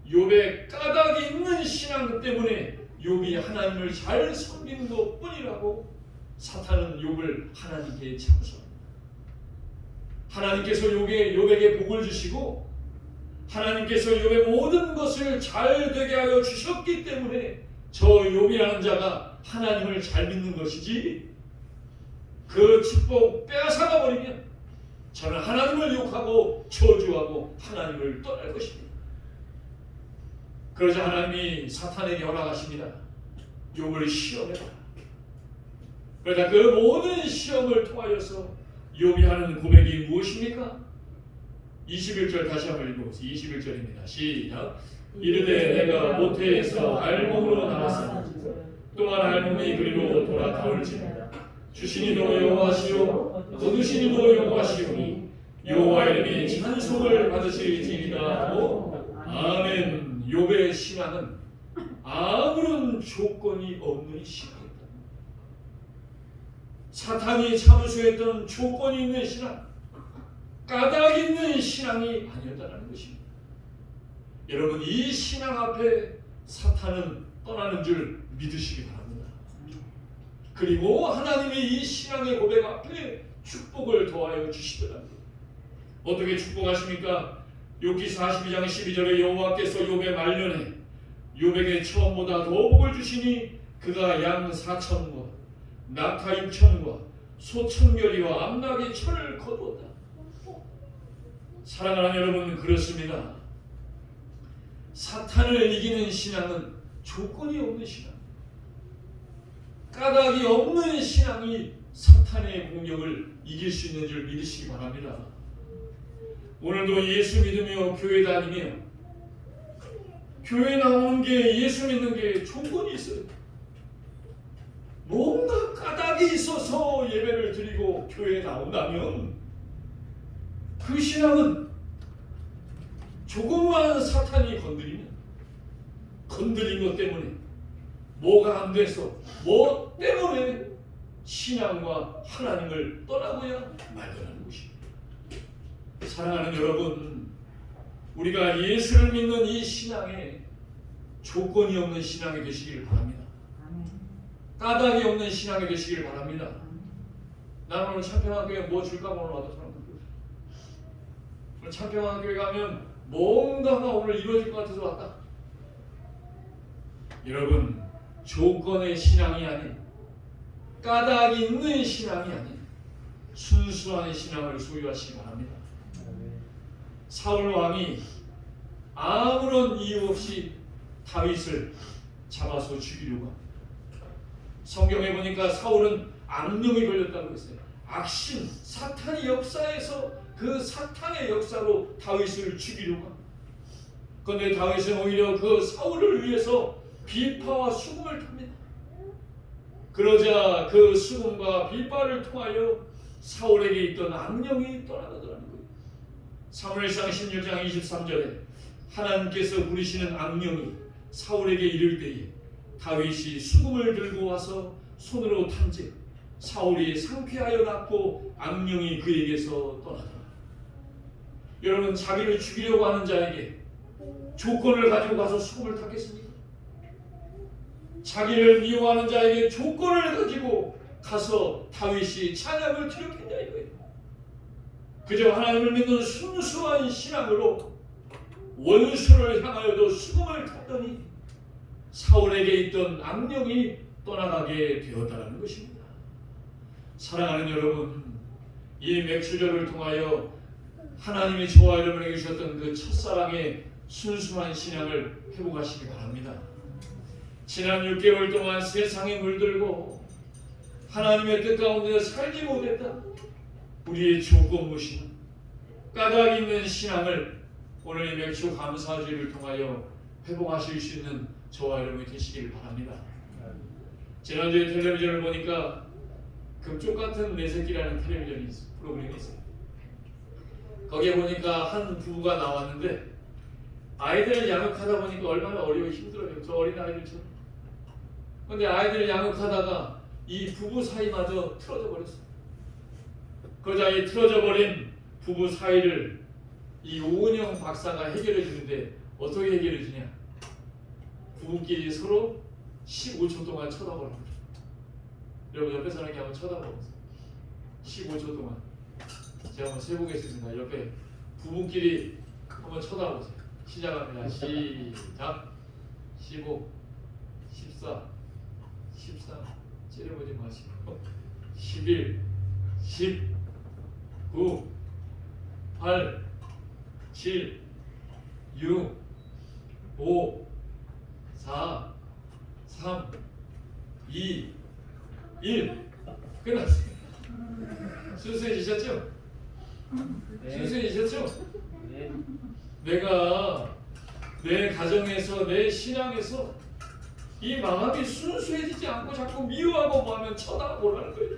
욥의 까닭이 있는 신앙 때문에 욥이 하나님을 잘 섬기는 것뿐이라고 사탄은 욥을 하나님께 참소합니다. 하나님께서 욥에게 복을 주시고 하나님께서 욥의 모든 것을 잘 되게 하여 주셨기 때문에 저 욥이라는 자가 하나님을 잘 믿는 것이지, 그 축복 빼앗아가 버리면 저는 하나님을 욕하고 저주하고 하나님을 떠날 것입니다. 그러자 하나님이 사탄에게 허락하십니다. 욥을 시험해라. 그러자 그 모든 시험을 통하여서 욥이 하는 고백이 무엇입니까? 21절 다시 한번 읽어보세요. 21절입니다. 시작. 이르되 내가 모태에서 알몸으로 나왔으나 또한 알몸이 그리로 돌아가올지니라. 주시니도 여호와시요 거두시니도 여호와시오니 여호와 이름이 찬송을 받으실지니라 하고. 아멘. 욥의 신앙은 아무런 조건이 없는 신앙이다. 사탄이 참수했던 조건이 있는 신앙, 까닭 있는 신앙이 아니었다는 것입니다. 여러분, 이 신앙 앞에 사탄은 떠나는 줄 믿으시기 바랍니다. 그리고 하나님이 이 신앙의 고백 앞에 축복을 더하여 주시더랍니다. 어떻게 축복하십니까? 욥기 42장 12절에 여호와께서 욥의 말년에 욥에게 처음보다 더 복을 주시니 그가 양 4천과 낙타 6천과 소 1,000마리와 암나귀 1,000을 거두었다. 사랑하는 여러분, 그렇습니다. 사탄을 이기는 신앙은 조건이 없는 신앙, 까닭이 없는 신앙이 사탄의 공격을 이길 수 있는 줄 믿으시기 바랍니다. 오늘도 예수 믿으며 교회 다니며 교회 나오는 게, 예수 믿는 게 조건이 있어요. 뭔가 까닭이 있어서 예배를 드리고 교회에 나온다면 그 신앙은 조금만 사탄이 건드린 것 때문에, 뭐가 안 돼서, 뭐 때문에 신앙과 하나님을 떠나고야 말더라는 것입니다. 사랑하는 여러분, 우리가 예수를 믿는 이 신앙에 조건이 없는 신앙이 되시기를 바랍니다. 까닭이 없는 신앙이 되시기를 바랍니다. 나는 오늘 참평학교에 뭐 줄까 오늘 와서 오늘 참평학교에 가면 뭔가가 오늘 이루어질 것 같아서 왔다. 여러분, 조건의 신앙이 아닌, 까닭이 있는 신앙이 아닌 순수한 신앙을 소유하시기 바랍니다. 사울 왕이 아무런 이유 없이 다윗을 잡아서 죽이려고 합니다. 성경에 보니까 사울은 악령이 걸렸다고 했어요. 악신, 사탄의 역사에서 그 사탄의 역사로 다윗을 죽이려고 합니다. 그런데 다윗은 오히려 그 사울을 위해서 비파와 수금을 탑니다. 그러자 그 수금과 비파를 통하여 사울에게 있던 악령이 떠나가더라는 거예요. 사무엘상 16장 23절에 하나님께서 부리시는 악령이 사울에게 이를 때에 다윗이 수금을 들고 와서 손으로 탐지, 사울이 상쾌하여 낳고 악령이 그에게서 떠나더라. 여러분, 자기를 죽이려고 하는 자에게 조건을 가지고 가서 수금을 탔겠습니까? 자기를 미워하는 자에게 조건을 가지고 가서 다윗이 찬양을 드렸겠냐 이거예요. 그저 하나님을 믿는 순수한 신앙으로 원수를 향하여도 수금을 탔더니 사울에게 있던 악령이 떠나가게 되었다는 것입니다. 사랑하는 여러분, 이 맥주절을 통하여 하나님이 저와 여러분에게 주셨던 그 첫사랑의 순수한 신앙을 회복하시기 바랍니다. 지난 6개월 동안 세상에 물들고 하나님의 뜻 가운데 살지 못했다. 우리의 조건무신, 까닭 있는 신앙을 오늘 이 맥주 감사주의를 통하여 회복하실 수 있는 저와 여러분이 되시기를 바랍니다. 지난주에 텔레비전을 보니까 금쪽 같은 내 새끼라는 텔레비전이 프로그램이 있어요. 거기에 보니까 한 부부가 나왔는데 아이들을 양육하다 보니까 얼마나 어려워 힘들어요. 저 어린 아이들처럼. 그런데 아이들을 양육하다가 이 부부 사이마저 틀어져 버렸어요. 그러자 이 틀어져 버린 부부 사이를 이 오은영 박사가 해결해 주는데 어떻게 해결해 주냐? 부부끼리 서로 15초 동안 쳐다보는 거예요. 여러분, 옆에 사람이 한번 쳐다보세요. 15초 동안. 제가 한번 세보겠습니다. 옆에 부부끼리 한번 쳐다보세요. 시작합니다. 시작. 15, 14, 13, 째려보지 마시고 11, 10, 9, 8, 7, 6, 5, 4, 3, 2, 1. 끝났어요. 순수해지셨죠? 순수해지셨죠? 내가 내 가정에서 내 신앙에서 이 마음이 순수해지지 않고 자꾸 미워하고 뭐하면 쳐다보라는 거예요.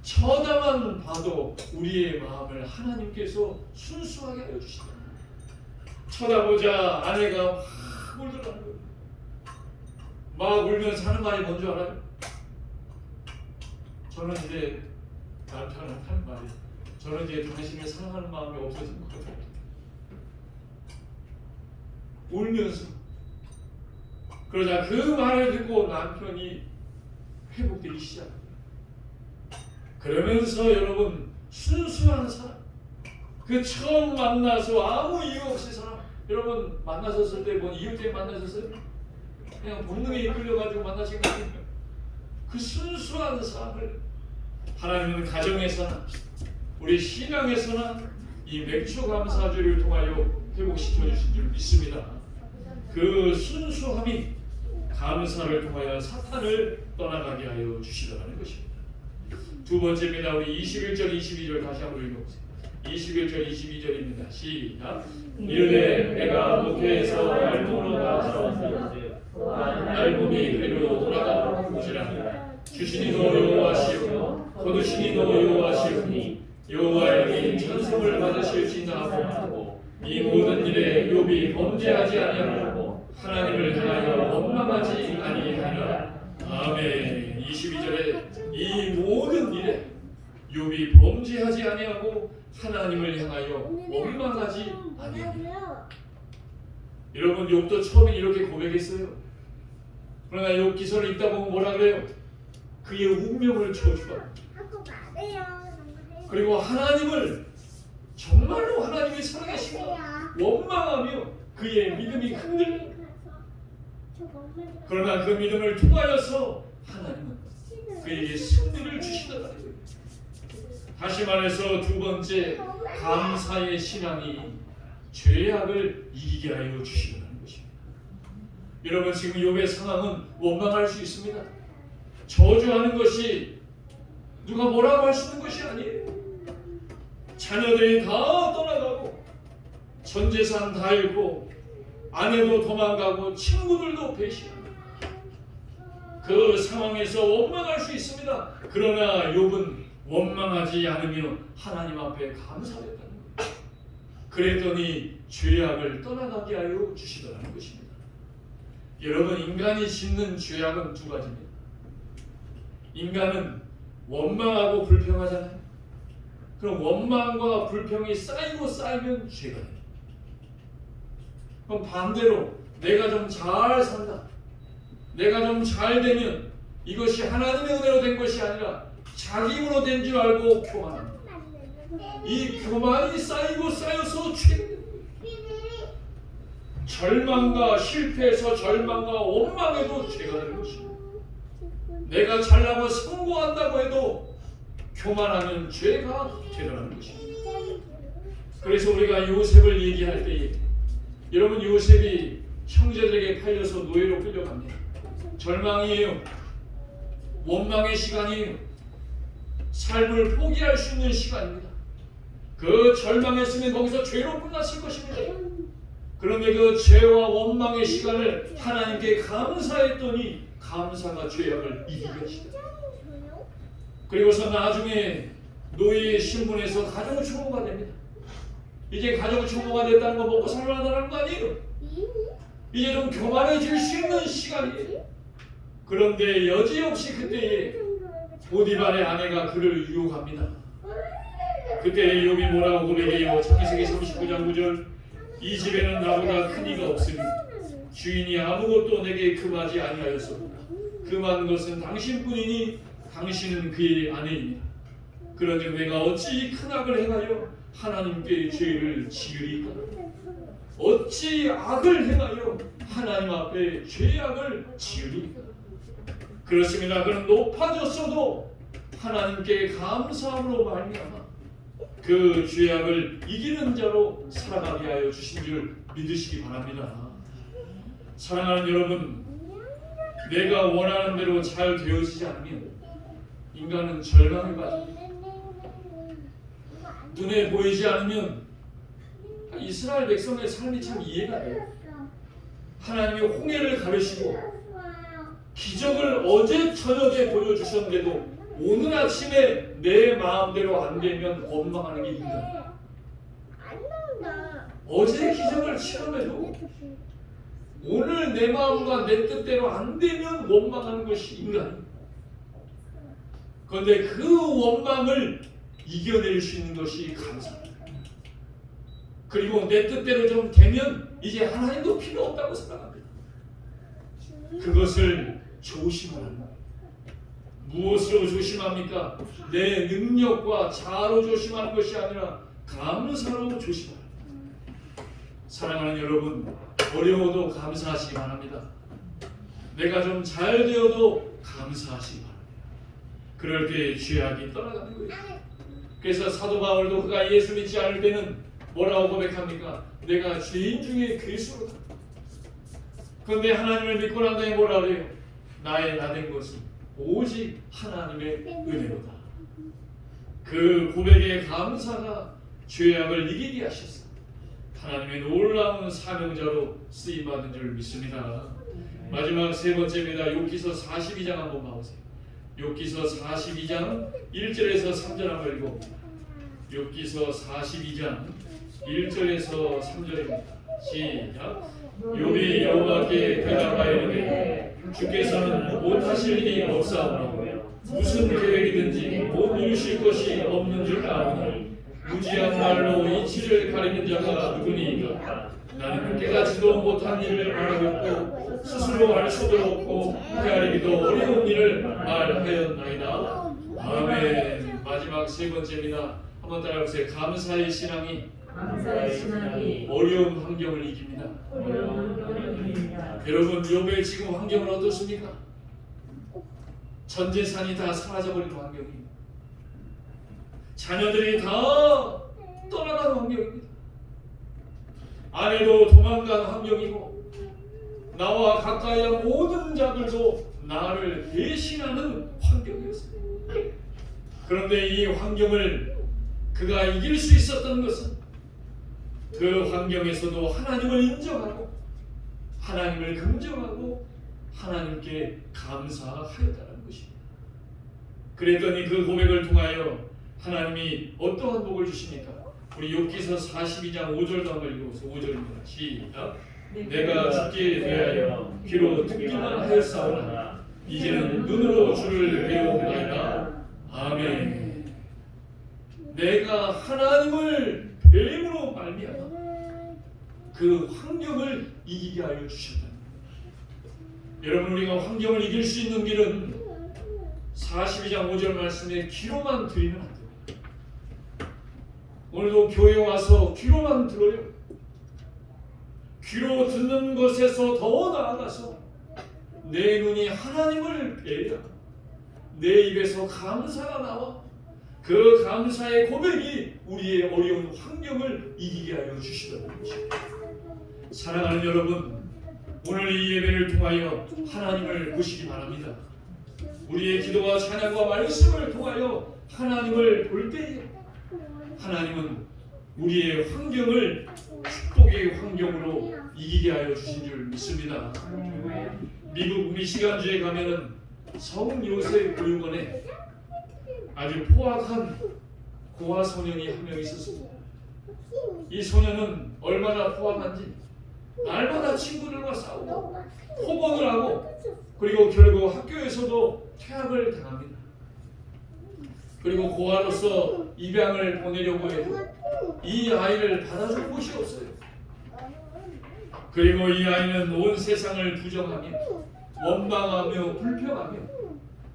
쳐다만 봐도 우리의 마음을 하나님께서 순수하게 하여 주시다. 쳐다보자 아내가 확 울더라는 거예요. 막 울면서 하는 말이 뭔지 알아요? 저는 이제 남편은 하는 말이 저는 이제 당신을 사랑하는 마음이 없어진 것 같아요. 울면서 그러자 그 말을 듣고 남편이 회복되기 시작합니다. 그러면서 여러분 순수한 사람 그 처음 만나서 아무 이유 없이 사람 여러분 만나셨을 때 뭐 이유 때문에 만나셨어요? 그냥 본능에 이끌려가지고 만나신 거 아닙니까? 그 순수한 사람을 하나님은 가정에서나 우리 신앙에서나 이 맥주 감사주를 통하여 회복시켜 주신 줄 믿습니다. 그 순수함이 감사를 통하여 사탄을 떠나가게 하여 주시더라는 것입니다. 두 번째입니다. 우리 21절 22절 다시 한번 읽어보세요. 21절 22절입니다. 시작. 이르되 내가 목회에서 알몸으로 나아서 알몸이 그리로 돌아가도록 보시라. 주시니도 여호와시오 거두시니도 여호와시오니 여호와에게 찬송을 받으실지나 하고 이 모든 일에 욥이 범죄하지 아니하고 하나님을 향하여 원망하지 아니하니라. 아멘. 22절에 이 모든 일에 욥이 범죄하지 아니하고 하나님을 향하여 원망하지 아니하니라. 여러분 욥도 처음에 이렇게 고백했어요. 그러나 욥 기서를 읽다 보면 뭐라 그래요? 그의 운명을 저주하고 그리고 하나님을 정말로 하나님이 살아계신가 원망하며 그의 믿음이 흔들려. 그러나 그 믿음을 통하여서 하나님은 그에게 승리를 주시더라는 거예요. 다시 말해서 두 번째 감사의 신앙이 죄악을 이기게 하여 주시더라는 것입니다. 여러분 지금 욥의 상황은 원망할 수 있습니다. 저주하는 것이 누가 뭐라고 할 수 있는 것이 아니에요. 자녀들이 다 떠나가고 전 재산 다 잃고 아내도 도망가고 친구들도 배신합니다. 그 상황에서 원망할 수 있습니다. 그러나 욥은 원망하지 않으며 하나님 앞에 감사했다는 거예요. 그랬더니 죄악을 떠나가게 하여 주시더라는 것입니다. 여러분 인간이 짓는 죄악은 두 가지입니다. 인간은 원망하고 불평하잖아요. 그럼 원망과 불평이 쌓이고 쌓이면 죄가 돼요. 그럼 반대로 내가 좀 잘 산다, 내가 좀 잘 되면 이것이 하나님의 은혜로 된 것이 아니라 자기 힘으로 된 줄 알고 교만합니다. 이 교만이 쌓이고 쌓여서 죄가 됩니다. 절망과 실패에서 절망과 원망에도 죄가 되는 것입니다. 내가 잘나고 성공한다고 해도 교만하면 죄가 되더라는 것입니다. 그래서 우리가 요셉을 얘기할 때에 여러분 요셉이 형제들에게 팔려서 노예로 끌려갑니다. 절망이에요. 원망의 시간이에요. 삶을 포기할 수 있는 시간입니다. 그 절망했으면 거기서 죄로 끝났을 것입니다. 그런데 그 죄와 원망의 시간을 하나님께 감사했더니 감사가 죄악을 이기게 하시다. 그리고서 나중에 노예의 신분에서 가정주부가 됩니다. 이제 가정주부가 됐다는 거 먹고 살만하다는 거 아니에요. 이제 좀 교만해질 수 있는 시간이에요. 그런데 여지없이 그때에 보디발의 아내가 그를 유혹합니다. 그때 욥이 뭐라고 고백해요? 창세기 39장 9절 이 집에는 나보다 큰 이가 없으니 주인이 아무것도 내게 금하지 아니하였소. 금한 것은 당신뿐이니 당신은 그의 아내입니다. 그런즉 내가 어찌 큰 악을 행하여 하나님께 죄를 지으리까? 어찌 악을 행하여 하나님 앞에 죄악을 지으리. 그렇습니다. 그는 높아졌어도 하나님께 감사함으로 말미암아 그 죄악을 이기는 자로 살아가게 하여 주신 줄 믿으시기 바랍니다. 사랑하는 여러분, 내가 원하는 대로 잘 되어지지 않으면 인간은 절망을 가집니다. 눈에 보이지 않으면 이스라엘 백성의 삶이 참 이해가 돼요. 하나님이 홍해를 가르시고 기적을 어제 저녁에 보여주셨는데도 오늘 아침에 내 마음대로 안 되면 원망하는 게 인간이에요. 어제 기적을 체험해도 오늘 내 마음과 내 뜻대로 안 되면 원망하는 것이 인간이에요. 그런데 그 원망을 이겨낼 수 있는 것이 감사합니다. 그리고 내 뜻대로 좀 되면 이제 하나님도 필요 없다고 생각합니다. 그것을 조심하는, 무엇으로 조심합니까? 내 능력과 자아로 조심하는 것이 아니라 감사로 조심하는. 사랑하는 여러분, 어려워도 감사하시기 바랍니다. 내가 좀 잘 되어도 감사하시기 바랍니다. 그럴 때 죄악이 떠나가는 거예요. 그래서 사도 바울도 그가 예수 믿지 않을 때는 뭐라고 고백합니까? 내가 죄인 중에 괴수로다. 그런데 하나님을 믿고 난 다음에 뭐라 그래요? 나의 나된 것은 오직 하나님의 은혜로다. 그 고백의 감사가 죄악을 이기게 하셨어. 하나님의 놀라운 사명자로 쓰임받은 줄 믿습니다. 마지막 세 번째입니다. 욥기서 42장 한번 봐보세요. 욥기서 42장 1절에서 3절 한번 읽어봅니다. 욥기서 42장 1절에서 3절입니다. 시작. 욥이 여호와께 대답하여 이르되 주께서는 못하실 일이 없사오니 무슨 계획이든지 못 이루실 것이 없는 줄 아오니 무지한 말로 이치를 가리는 자가 누구니이까. 나는 깨닫지도 못한 일을 말하였고 스스로 알 수도 없고 헤아리기도 어려운 일을 말하였나이다. 아멘. 마지막 세 번째입니다. 한번 따라해보세요. 감사의 신앙이 어려운 환경을 이깁니다. 여러분, 욥의 지금 환경은 어떻습니까? 전 재산이 다 사라져버린 환경입니다. 자녀들이 다 떠나간 환경입니다. 아내도 도망간 환경이고 나와 가까이한 모든 자들도 나를 배신하는 환경이었습니다. 그런데 이 환경을 그가 이길 수 있었던 것은 그 환경에서도 하나님을 인정하고 하나님을 긍정하고 하나님께 감사하였다는 것입니다. 그랬더니 그 고백을 통하여 하나님이 어떠한 복을 주십니까? 우리 욥기서 42장 5절도 한번 읽어보세요. 5절입니다. 시작. 내가 죽게 되하여 귀로 듣기만 하였사오나 이제는 눈으로 주를 배우나이다. 아멘. 내가 하나님을 뱀으로 말미암아 그 환경을 이기게 하여 주셨다. 여러분, 우리가 환경을 이길 수 있는 길은 42장 5절 말씀에 귀로만 들으면 안 돼요. 오늘도 교회 와서 귀로만 들어요. 귀로 듣는 것에서 더 나아가서 내 눈이 하나님을 뵈야 내 입에서 감사가 나와 그 감사의 고백이 우리의 어려운 환경을 이기게 하여 주시다는 것입니다. 사랑하는 여러분, 오늘 이 예배를 통하여 하나님을 보시기 바랍니다. 우리의 기도와 찬양과 말씀을 통하여 하나님을 볼 때에 하나님은 우리의 환경을 축복의 환경으로 이기게 하여 주신 줄 믿습니다. 미국 미시간주에 가면은 성 요셉 교육원에 아주 포악한 고아 소년이 한 명 있었습니다. 이 소년은 얼마나 포악한지 날마다 친구들과 싸우고 폭언을 하고 그리고 결국 학교에서도 퇴학을 당합니다. 그리고 고아로서 입양을 보내려고 해도 이 아이를 받아줄 곳이 없어요. 그리고 이 아이는 온 세상을 부정하며 원망하며 불평하며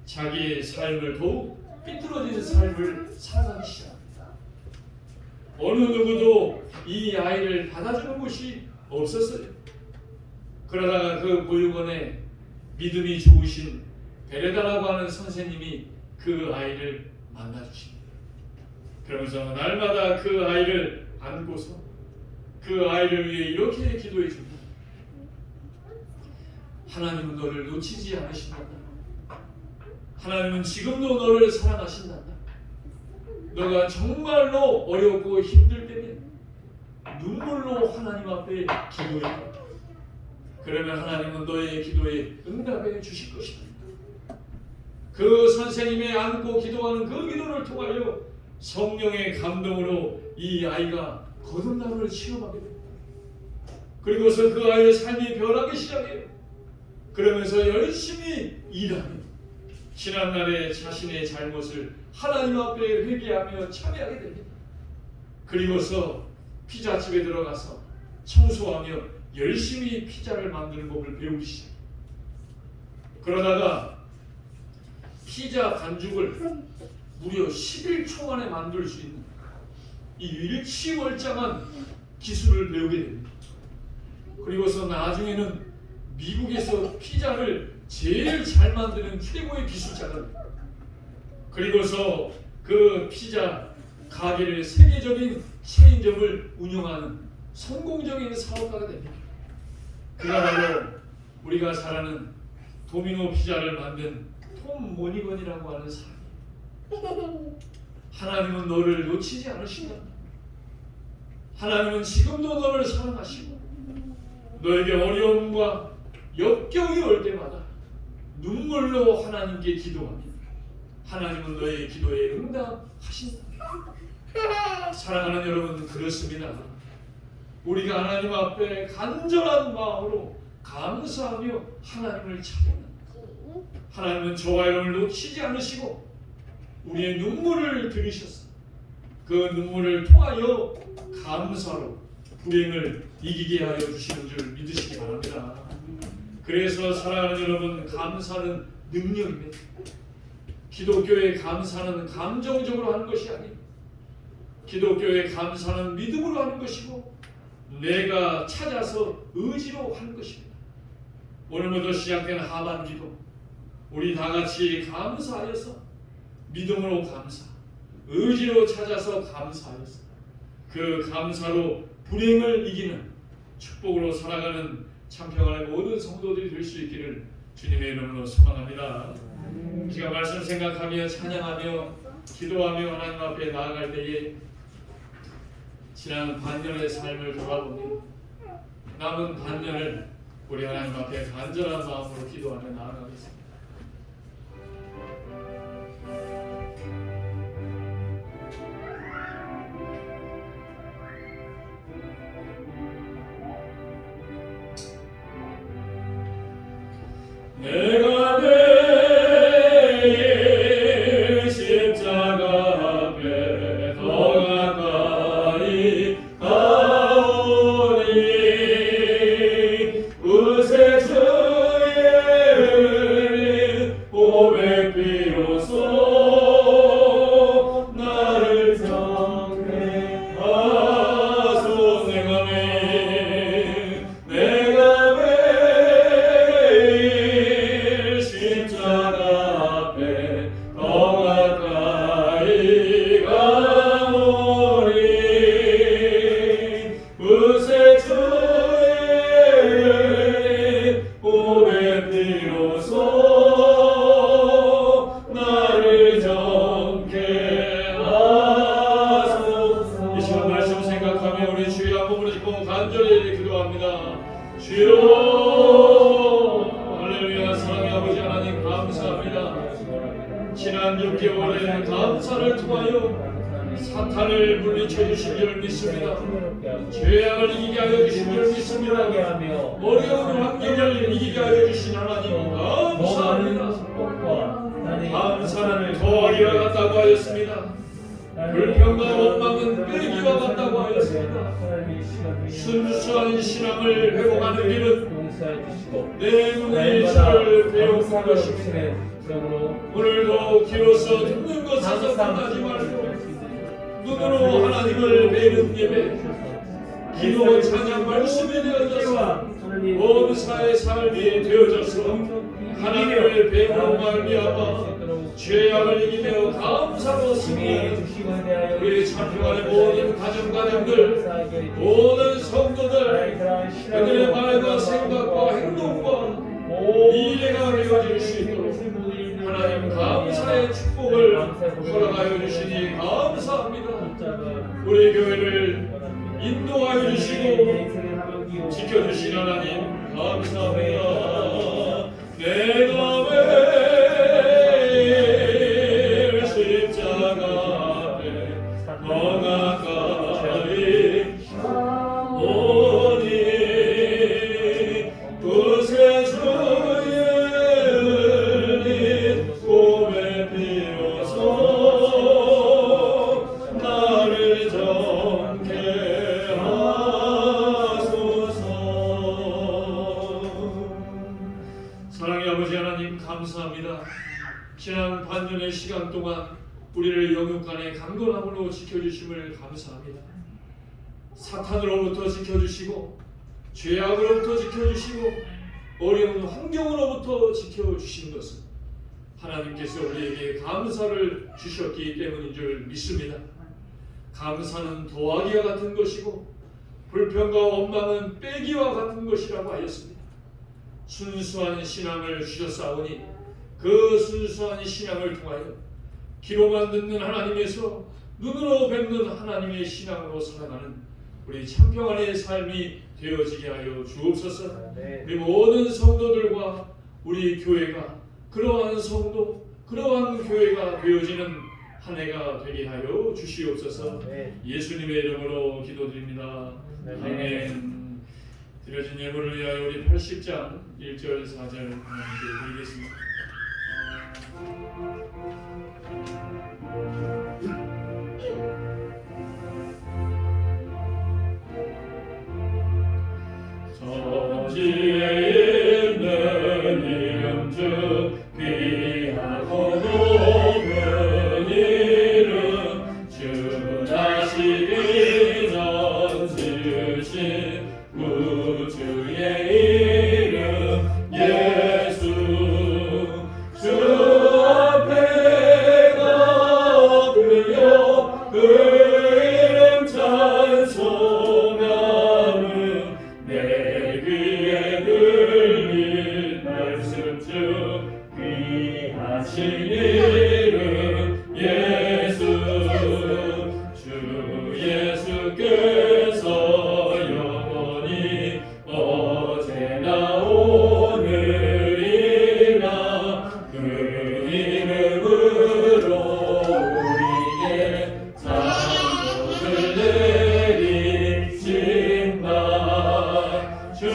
자기의 삶을 더욱 삐뚤어진 삶을 살아가기 시작합니다. 어느 누구도 이 아이를 받아주는 곳이 없었어요. 그러다가 그 보육원에 믿음이 좋으신 베레다라고 하는 선생님이 그 아이를 만나주십니다. 그러면서 날마다 그 아이를 안고서 그 아이를 위해 이렇게 기도해 줍니다. 하나님은 너를 놓치지 않으신단다. 하나님은 지금도 너를 사랑하신단다. 너가 정말로 어렵고 힘들 때면 눈물로 하나님 앞에 기도해. 그러면 하나님은 너의 기도에 응답해 주실 것이다. 그 선생님의 안고 기도하는 그 기도를 통하여 성령의 감동으로 이 아이가 거듭남을 체험하게 됩니다. 그리고서 그 아이의 삶이 변하기 시작해요. 그러면서 열심히 일하며 지난날의 자신의 잘못을 하나님 앞에 회개하며 참여하게 됩니다. 그리고서 피자집에 들어가서 청소하며 열심히 피자를 만드는 법을 배우기 시작합니다. 그러다가 피자 반죽을 무려 11초 만에 만들 수 있는 이 일취월장한 기술을 배우게 됩니다. 그리고서 나중에는 미국에서 피자를 제일 잘 만드는 최고의 기술자가 됩니다. 그리고서 그 피자 가게를 세계적인 체인점을 운영하는 성공적인 사업가가 됩니다. 그가 바로 우리가 잘 아는 도미노 피자를 만든 톰 모니건이라고 하는 사람이에요. 하나님은 너를 놓치지 않으신다. 하나님은 지금도 너를 사랑하시고 너에게 어려움과 역경이 올 때마다 눈물로 하나님께 기도합니다. 하나님은 너의 기도에 응답하신다. 사랑하는 여러분, 그렇습니다. 우리가 하나님 앞에 간절한 마음으로 감사하며 하나님을 찾는 하나님은 저와 여러분을 놓치지 않으시고 우리의 눈물을 들으셨어. 그 눈물을 통하여 감사로 불행을 이기게 하여 주시는 줄 믿으시기 바랍니다. 그래서 사랑하는 여러분, 감사는 능력입니다. 기독교의 감사는 감정적으로 하는 것이 아니에요. 기독교의 감사는 믿음으로 하는 것이고 내가 찾아서 의지로 하는 것입니다. 오늘부터 시작된 하반기도 우리 다 같이 감사하여서 믿음으로 감사, 의지로 찾아서 감사하여서 그 감사로 불행을 이기는 축복으로 살아가는 참평안의 모든 성도들이 될 수 있기를 주님의 이름으로 소망합니다. 제가 말씀 생각하며 찬양하며 기도하며 하나님 앞에 나아갈 때에 지난 반년의 삶을 돌아보니 남은 반년을 우리 하나님 앞에 간절한 마음으로 기도하며 나아가겠습니다. 내가 내 십자가 앞에 더 가까이 가오니 우세 주의 고백 비로소 나를 정케 하소서. 내가 매일 십자가 앞에 더 가까이 가오니 우세 주의 고백 비로소 나를 정케 하소서. 이 시간 말씀 생각하며 우리 주의 한 몸으로 짓고 간절히 기도합니다. 주여, 할렐루야. 사랑의 아버지 하나님, 감사합니다. 지난 6개월의 감사를 통하여 사탄을 물리쳐 주신 줄 믿습니다. 죄악을 이기게 하여 주신 줄 믿습니다. 어려운 환경을 이기게 하여 주신 하나님, 감사합니다. 감사는 더하기와 같다고 하였습니다. 불평과 원망은 빼기와 같다고 하였습니다. 순수한 신앙을 회복하는 길은 내 눈의 주를 배우는 것입니다. 오늘도 귀로서 듣는 것에서 끝나지 말고 눈으로 하나님을 뵈는 예배, 기도 찬양 말씀이 되어져서 범사의 삶이 되어져서 하나님을 뵈므로 말미암아 죄악을 이기며 감사로 승리하는 우리 참여하는 모든 가정들, 모든 성도들, 그들의 말과 생각과 행동과 미래가 되어질 수 있도록 하나님 감사의 축복을 허락하여 주시니 감사합니다. 우리 교회를 인도하여 주시고 지켜주신 하나님 감사합니다. 내가 매 십자가 앞에 더 가까이 오니 그새 주의 흘린 꿈에 비로소 나를 정케 하소서. 사랑의 아버지 하나님 감사합니다. 지난 반년의 시간 동안 우리를 영육간의 강건함으로 지켜주심을 감사합니다. 사탄으로부터 지켜주시고 죄악으로부터 지켜주시고 어려운 환경으로부터 지켜주신 것은 하나님께서 우리에게 감사를 주셨기 때문인 줄 믿습니다. 감사는 더하기와 같은 것이고 불평과 원망은 빼기와 같은 것이라고 하였습니다. 순수한 신앙을 주셨사오니 그 순수한 신앙을 통하여 귀로만 듣는 하나님에서 눈으로 뵙는 하나님의 신앙으로 살아가는 우리 참평안의 삶이 되어지게 하여 주옵소서. 우리 모든 성도들과 우리 교회가 그러한 성도, 그러한 교회가 되어지는 한 해가 되게 하여 주시옵소서. 예수님의 이름으로 기도드립니다. 아멘. 드려진 예물을 위하여 우리 80장 1절 4절 하나님께 드리겠습니다. 저지에 있는 이름 중 귀하고 높은 이름 주 다시기 넘치신 구주의 이름 예수 주 앞에가 엎드려 그 이름 찬송하는 내 귀에 들린 말씀 중 귀하신 이름 예수 주 예수께서 영원히 어제나 오늘이나 그 이름으로 우리에게 상급을 내리신다. 주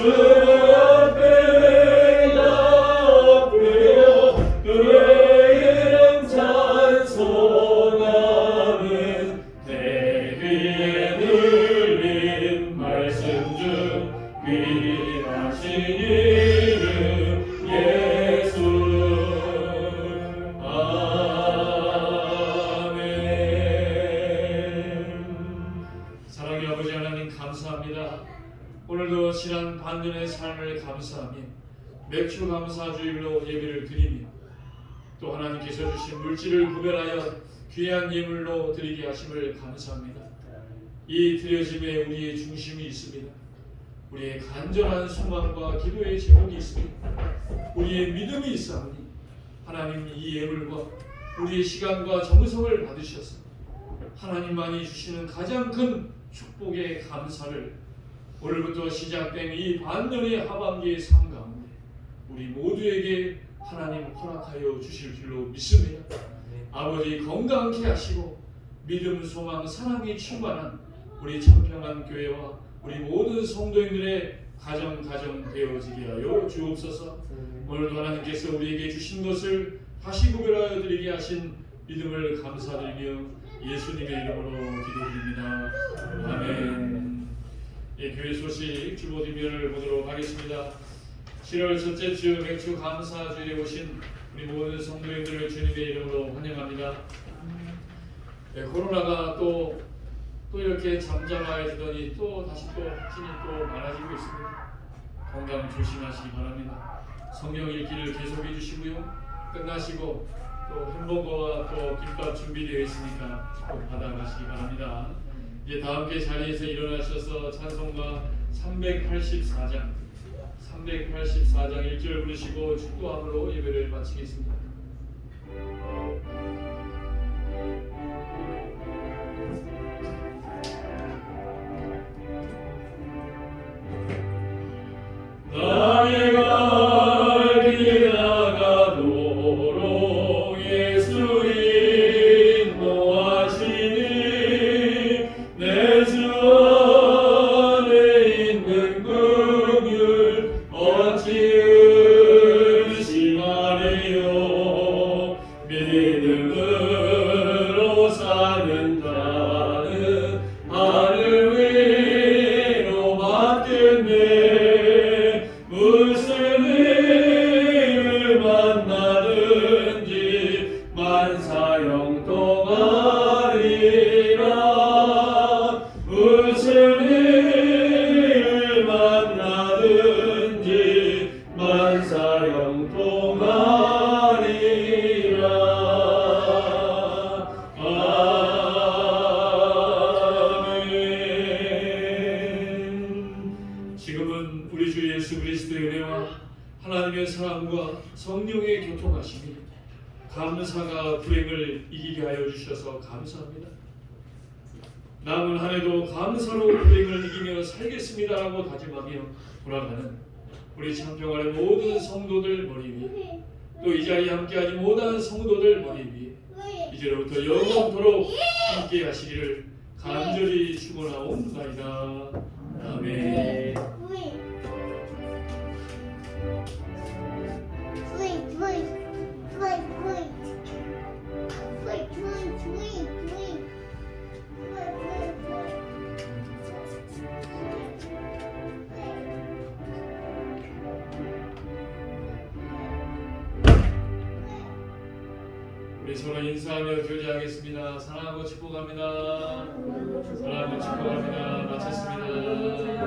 앞에 엎드려 그 이름 찬송하는 내 귀에 들린 말씀 중 귀하신 이름 예수. 아멘. 사랑의 아버지 하나님 감사합니다. 오늘도 지난 반년의 삶을 감사하며 맥주 감사주일로 예배를 드리며 또 하나님께서 주신 물질을 구별하여 귀한 예물로 드리게 하심을 감사합니다. 이 드려짐에 우리의 중심이 있습니다. 우리의 간절한 소망과 기도의 제목이 있습니다. 우리의 믿음이 있사오니 하나님 이 예물과 우리의 시간과 정성을 받으셔서 하나님만이 주시는 가장 큰 축복의 감사를 오늘부터 시작된 이 반년의 하반기의 삶 가운데 우리 모두에게 하나님 허락하여 주실 줄로 믿습니다. 아버지 건강케 하시고 믿음, 소망, 사랑이 충만한 우리 참평안 교회와 우리 모든 성도인들의 가정 되어지게 하여 주옵소서. 오늘도 하나님께서 우리에게 주신 것을 다시 구별하여 드리게 하신 믿음을 감사드리며 예수님의 이름으로 기도드립니다. 아멘. 예, 교회 소식 주보뒷면을 보도록 하겠습니다. 7월 첫째 주 맥주 감사주일에 오신 우리 모든 성도님들을 주님의 이름으로 환영합니다. 코로나가 또 이렇게 잠잠해지더니 또 다시 또 확진이 또 많아지고 있습니다. 건강 조심하시기 바랍니다. 성경 읽기를 계속해 주시고요. 끝나시고 또 햄버거와 또 김밥 준비되어 있으니까 꼭 받아가시기 바랍니다. 이제 다 함께 자리에서 일어나셔서 찬송가 384장 1절 부르시고 축도함으로 예배를 마치겠습니다. 나의 갈 지나가도록 예수 인도하시니 내 주 안에 있는 긍휼 어찌 의심하리요. 믿음으로 사는 자는 하늘 위로 받겠네. 무슨 일을 만나든지 만사형통하리라. 무슨 일을 만나든지 만사형통하리라. 아멘. 지금은 우리 주 예수 그리스도의 은혜와 하나님의 사랑과 성령의 교통하심이 감사가 불행을 이기게 하여 주셔서 감사합니다. 남은 한 해도 감사로 불행을 이기며 살겠습니다라고 다짐하며 돌아가는 우리 참평안의 모든 성도들 머리 위에 또 이 자리에 함께하지 못한 성도들 머리 위에 이제로부터 영원토록 함께 하시기를 간절히 축원하옵나이다. 아멘. 우리 서로 인사하며 교제하겠습니다. 사랑하고 축복합니다. 사랑하고 축복합니다. 마쳤습니다.